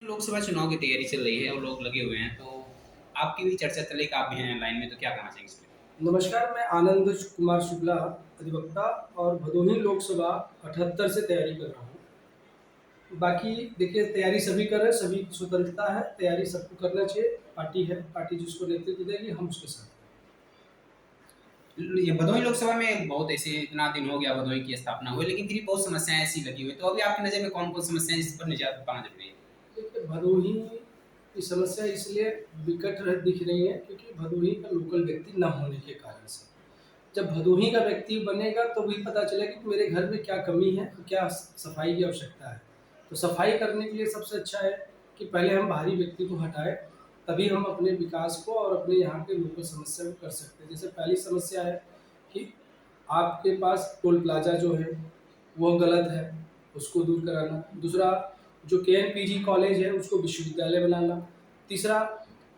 लोकसभा चुनाव की तैयारी चल रही है और लोग लगे हुए हैं, तो आपकी भी चर्चा चल रही है कि आप भी हैं लाइन में, तो क्या कहना चाहेंगे इसमें? नमस्कार, मैं आनंद कुमार शुक्ला, अधिवक्ता और भदोही लोकसभा 78 से तैयारी कर रहा हूँ। बाकी देखिए, तैयारी सभी कर रहे हैं, सभी की स्वतंत्रता है, तैयारी सबको करना चाहिए। पार्टी है, पार्टी जिसको नेतृत्व देगी, हम उसके साथ हैं। ये भदोही लोकसभा में बहुत ऐसे इतना दिन हो गया भदोही की स्थापना हुई, लेकिन फिर भी बहुत समस्याएं ऐसी लगी हुई, तो अभी आपकी नज़र में कौन-कौन समस्याएं जिस पर निजात पाना जरूरी है? देखिए, भदोही की समस्या इसलिए विकट दिख रही है क्योंकि भदोही का लोकल व्यक्ति न होने के कारण से। जब भदोही का व्यक्ति बनेगा तो भी पता चलेगा कि मेरे घर में क्या कमी है, क्या सफाई की आवश्यकता है। तो सफाई करने के लिए सबसे अच्छा है कि पहले हम बाहरी व्यक्ति को हटाएँ, तभी हम अपने विकास को और अपने यहाँ के लोकल समस्या को कर सकते हैं। जैसे पहली समस्या है कि आपके पास टोल प्लाज़ा जो है, वो गलत है, उसको दूर कराना। दूसरा, जो केएनपीजी कॉलेज है, उसको विश्वविद्यालय बनाना। तीसरा,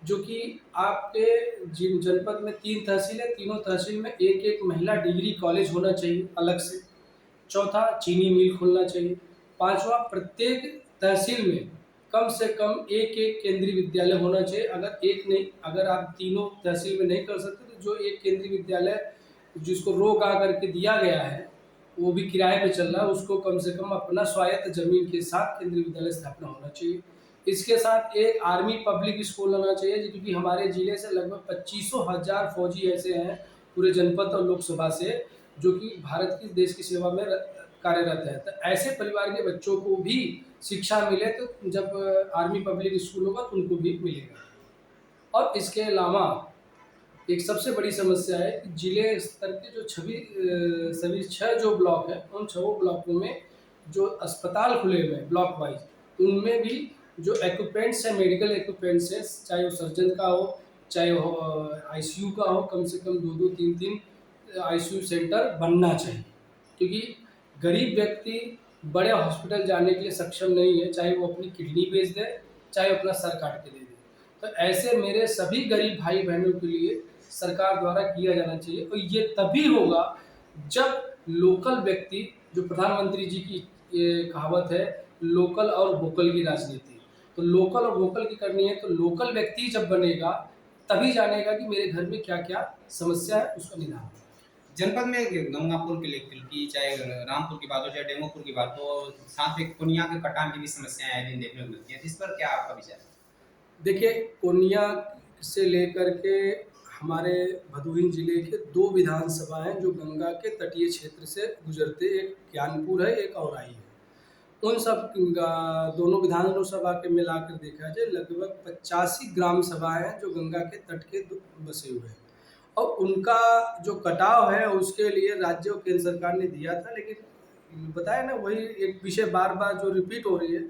जो कि आपके जिन जनपद में 3 तहसील है, तीनों तहसील में एक-एक महिला डिग्री कॉलेज होना चाहिए अलग से। चौथा, चीनी मिल खोलना चाहिए। पाँचवाँ, प्रत्येक तहसील में कम से कम एक-एक केंद्रीय विद्यालय होना चाहिए। अगर एक नहीं, अगर आप तीनों तहसील में नहीं कर सकते, तो जो एक केंद्रीय विद्यालय जिसको रो गा करके दिया गया है, वो भी किराए पे चल रहा है, उसको कम से कम अपना स्वायत्त ज़मीन के साथ केंद्रीय विद्यालय स्थापना होना चाहिए। इसके साथ एक आर्मी पब्लिक स्कूल होना चाहिए, क्योंकि हमारे ज़िले से लगभग 2500 हज़ार फौजी ऐसे हैं पूरे जनपद और लोकसभा से, जो कि भारत की देश की सेवा में कार्यरत है। तो ऐसे परिवार के बच्चों को भी शिक्षा मिले, तो जब आर्मी पब्लिक स्कूल होगा तो उनको भी मिलेगा। और इसके अलावा एक सबसे बड़ी समस्या है कि जिले स्तर के जो सभी 6 जो ब्लॉक हैं, उन 6 ब्लॉकों में जो अस्पताल खुले हुए हैं ब्लॉक वाइज़, उनमें भी जो इक्विपमेंट्स हैं, मेडिकल इक्विपमेंट्स हैं, चाहे वो सर्जन का हो, चाहे वो आईसीयू का हो, कम से कम 2-2 3-3 आईसीयू सेंटर बनना चाहिए। क्योंकि गरीब व्यक्ति बड़े हॉस्पिटल जाने के लिए सक्षम नहीं है, चाहे वो अपनी किडनी बेच दे, चाहे अपना सर काट के दे दे। तो ऐसे मेरे सभी गरीब भाई-बहनों के लिए सरकार द्वारा किया जाना चाहिए, और ये तभी होगा जब लोकल व्यक्ति, जो प्रधानमंत्री जी की ये कहावत है, लोकल और वोकल की राजनीति। तो लोकल और वोकल की करनी है, तो लोकल व्यक्ति जब बनेगा, तभी जानेगा कि मेरे घर में क्या-क्या समस्या है, उसका निदान। जनपद में गंगापुर के लेकर की चाहे रामपुर की बात हो, चाहे डेमोपुर की बात हो, साथ में पूर्णिया के कटान की भी समस्याएं आए दिन देखने को मिलती हैं, जिस पर क्या आपका विचार है? देखिए, पूर्णिया से लेकर के हमारे भदोही जिले के 2 विधानसभा हैं जो गंगा के तटीय क्षेत्र से गुजरते, एक ज्ञानपुर है, एक औराई है। उन सब दोनों विधानसभा के मिलाकर देखा जाए, लगभग 85 ग्राम सभाएँ हैं जो गंगा के तट के बसे हुए हैं। और उनका जो कटाव है, उसके लिए राज्य और केंद्र सरकार ने दिया था, लेकिन बताया ना, वही एक विषय बार-बार जो रिपीट हो रही है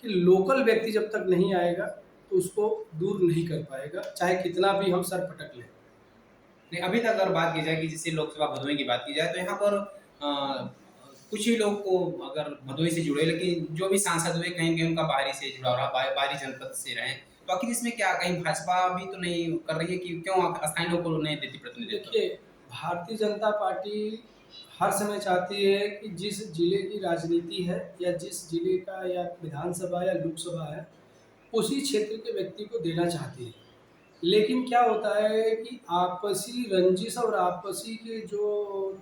कि लोकल व्यक्ति जब तक नहीं आएगा, तो उसको दूर नहीं कर पाएगा, चाहे कितना भी हम सर पटक लें। नहीं, अभी तक अगर बात की जाए कि जैसे लोकसभा भदोही की बात की जाए, तो यहाँ पर कुछ ही लोग को अगर भदोही से जुड़े, लेकिन जो भी सांसद हुए कहीं न कहीं उनका बाहरी से जुड़ाव रहा, बाहरी जनपद से रहे। तो आखिर इसमें क्या कहीं भाजपा भी तो नहीं कर रही है कि क्यों स्थानीय लोगों को नहीं देती प्रतिनिधित्व? देखिए, भारतीय जनता पार्टी हर समय चाहती है कि जिस जिले की राजनीति है, या जिस जिले का या विधानसभा या लोकसभा है, उसी क्षेत्र के व्यक्ति को देना चाहती है। लेकिन क्या होता है कि आपसी रंजिश और आपसी के जो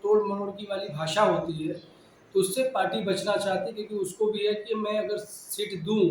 तोड़-मरोड़ की वाली भाषा होती है, तो उससे पार्टी बचना चाहती है, क्योंकि उसको भी है कि मैं अगर सीट दूँ,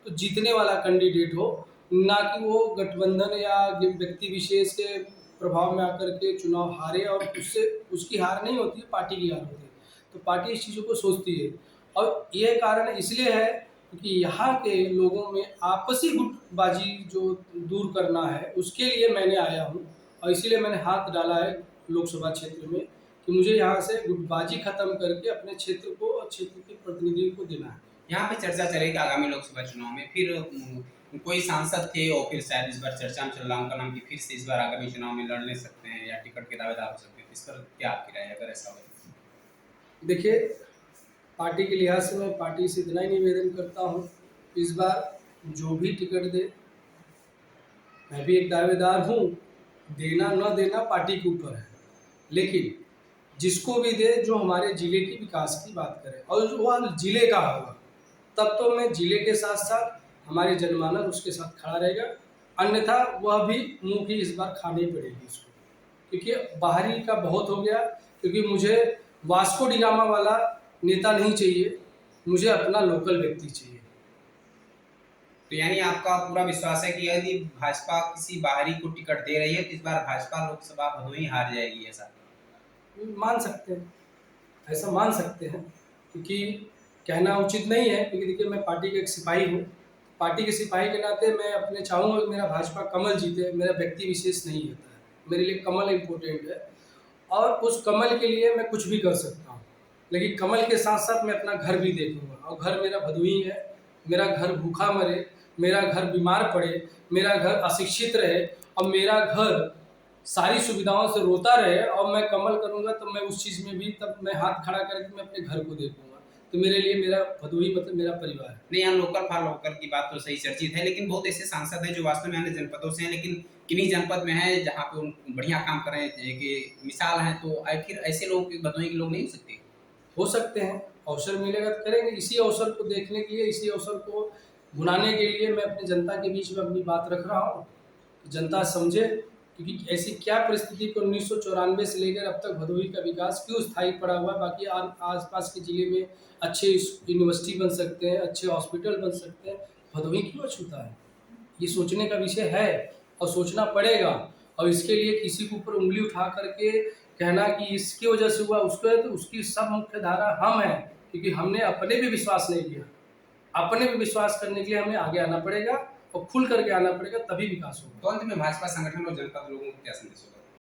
तो जीतने वाला कैंडिडेट हो, ना कि वो गठबंधन या व्यक्ति विशेष के प्रभाव में आकर के चुनाव हारे, और उससे उसकी हार नहीं होती है, पार्टी की हार होती है। तो पार्टी इस चीज़ों को सोचती है, और ये कारण इसलिए है क्योंकि यहाँ के लोगों में आपसी गुटबाजी जो दूर करना है, उसके लिए मैंने आया हूँ, और इसीलिए मैंने हाथ डाला है लोकसभा क्षेत्र में कि मुझे यहाँ से गुटबाजी खत्म करके अपने क्षेत्र को और क्षेत्र के प्रतिनिधियों को देना है। यहाँ पे चर्चा चल रही है कि आगामी लोकसभा चुनाव में फिर कोई सांसद थे और फिर शायद इस बार चर्चा में चल रहा है उनका नाम कि फिर से इस बार आगामी चुनाव में लड़ ले सकते हैं या टिकट के दावेदार हो सकते हैं। इस पर क्या आपकी राय है अगर ऐसा हो? देखिए, पार्टी के लिहाज से मैं पार्टी से इतना ही निवेदन करता हूँ, इस बार जो भी टिकट दे, मैं भी एक दावेदार हूँ, देना न देना पार्टी के ऊपर है। लेकिन जिसको भी दे, जो हमारे ज़िले की विकास की बात करे और जो वह ज़िले का होगा, तब तो मैं ज़िले के साथ-साथ हमारी जनमानस उसके साथ खड़ा रहेगा, अन्यथा वह भी मुँह की इस बार खानी पड़ेगी उसको, क्योंकि बाहरी का बहुत हो गया। क्योंकि मुझे वास्को डी गामा वाला नेता नहीं चाहिए, मुझे अपना लोकल व्यक्ति चाहिए। तो यानी आपका पूरा विश्वास है कि यदि भाजपा किसी बाहरी को टिकट दे रही है तो इस बार भाजपा लोकसभा भदोही हार जाएगी, ऐसा? मान सकते हैं, ऐसा मान सकते हैं, क्योंकि कहना उचित नहीं है, क्योंकि देखिए मैं पार्टी का एक सिपाही हूँ। पार्टी के सिपाही के नाते मैं अपने चाहूँगा कि मेरा भाजपा कमल जीते, मेरा व्यक्ति विशेष नहीं होता है। मेरे लिए कमल इम्पोर्टेंट है और उस कमल के लिए मैं कुछ भी कर सकता हूँ। लेकिन कमल के साथ-साथ मैं अपना घर भी देखूँगा, और घर मेरा भदोही है। मेरा घर भूखा मरे, मेरा घर बीमार पड़े, मेरा घर अशिक्षित रहे और मेरा घर सारी सुविधाओं से रोता रहे, और मैं कमल करूँगा तब मैं उस चीज़ में भी तब मैं हाथ खड़ा करके मैं अपने घर को देखूँगा। तो मेरे लिए मेरा भदोही मतलब मेरा परिवार है। नहीं, यहाँ लोकल फॉर लोकल की बात तो सही चर्चित है, लेकिन बहुत ऐसे सांसद हैं जो वास्तव में अन्य जनपदों से हैं, लेकिन किन्हीं जनपद में हैं जहाँ पे उन बढ़िया काम कर रहे हैं, कि मिसाल हैं, तो आखिर ऐसे लोग भदोही के लोग नहीं हो सकते? हो सकते हैं, अवसर मिलेगा तो करेंगे। इसी अवसर को देखने के लिए, इसी अवसर को भुनाने के लिए मैं अपनी जनता के बीच में अपनी बात रख रहा हूँ, कि जनता समझे, क्योंकि ऐसी क्या परिस्थिति कि 1994 से लेकर अब तक भदोही का विकास क्यों स्थायी पड़ा हुआ है। बाकी आस-पास के ज़िले में अच्छे यूनिवर्सिटी बन सकते हैं, अच्छे हॉस्पिटल बन सकते हैं, भदोही क्यों अछूता है? ये सोचने का विषय है और सोचना पड़ेगा, और इसके लिए किसी के ऊपर उँगली उठा करके कहना कि इसकी वजह से हुआ, उसको है, तो उसकी सब मुख्य धारा हम हैं, क्योंकि हमने अपने पे विश्वास नहीं किया। अपने पे विश्वास करने के लिए हमें आगे आना पड़ेगा और खुल करके आना पड़ेगा, तभी विकास होगा। तो अंत में भाजपा संगठन और जनता लोगों को क्या संदेश होगा?